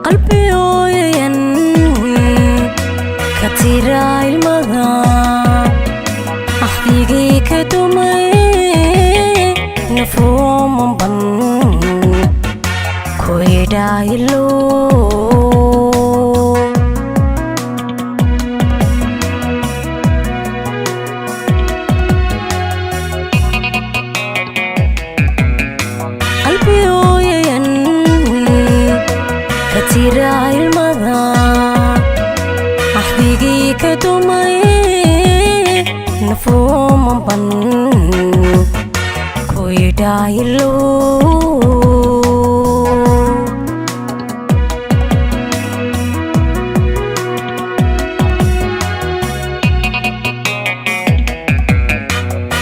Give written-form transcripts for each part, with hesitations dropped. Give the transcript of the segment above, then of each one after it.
قلبي وين كتير المغا أحديقي كدومي نفوم بن كوي دايلو قلبي وين كتير المغا أحديقي كدومي نفوم بن كوي دايلو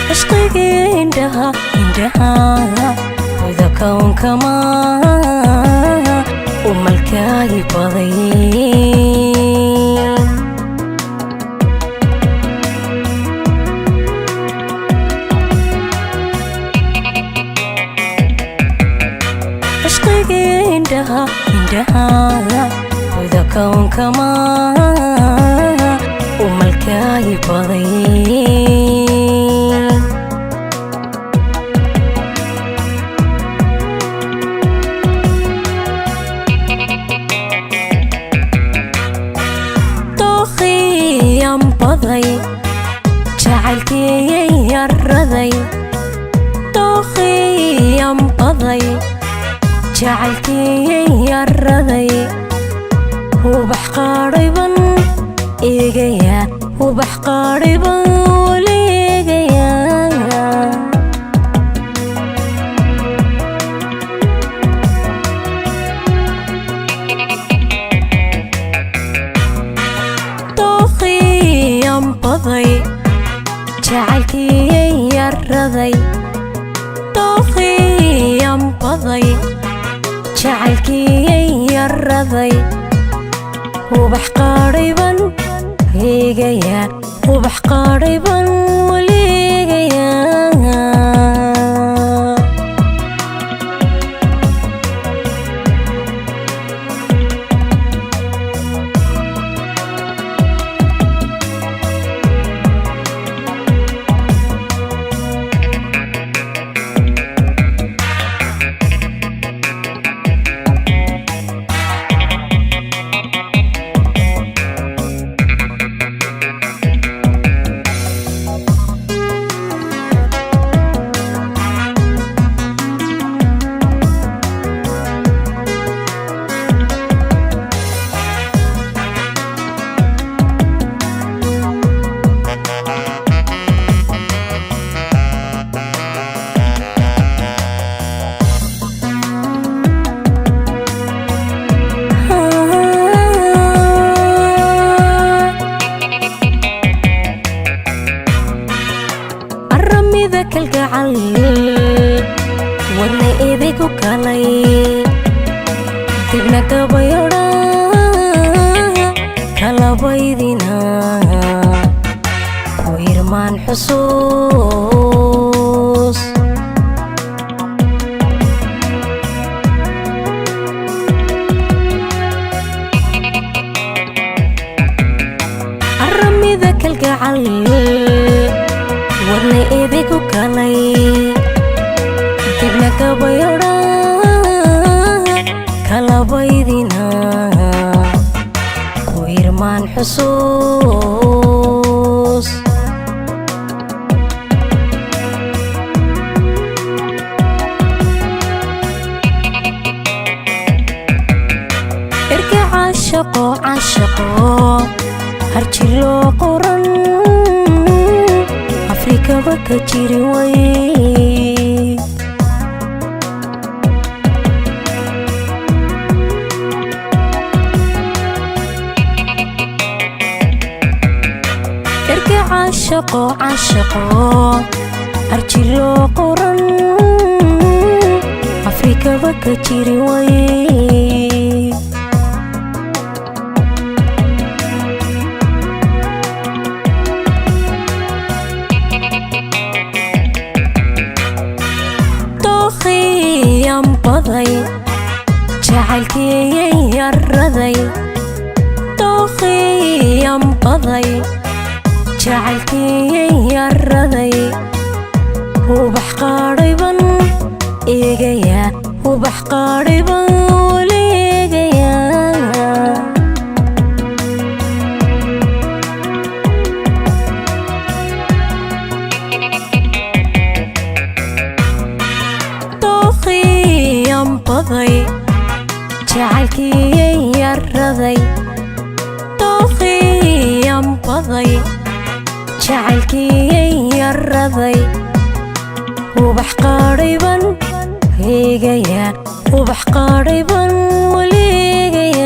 عشقي عندها وإذا كون كما وملكاي بضيين عشقي عندها وإذا كون كما وملكاي بضيين ينبضي جعلكي يرضي طوخي ينبضي جعلكي يرضي وبحقاربا إيجيا وبحقاربا وليجيا ينبضي جعلكي يرضي طوخي ينبضي جعلكي يرضي وبحقاربا هيجيا وبحقاربا وليجيا ذاك القعل وانا ايديك وكالي تبنا كبيرا كلا بيدنا ويرمان حصوص الرمي ذاك القعل warna eediku kalay dibna kabayara kalabaydina ku irmaan xusuus irka caashaqo harjilo qoran afrikaba ka jiri way erga caashaqo arjilo qoran afrikaba ka jiri way jacaylkii yaraday dookhiyam baday jacaylkii yaraday ubax qaadhayban eegaya ubax qaadhayban weli eegaya dookhiyam baday jacaylkii yaraday dookhiyam baday jacaylkii yaraday ubax qaadhayban eegaya ubax qaadhayban weli eegaya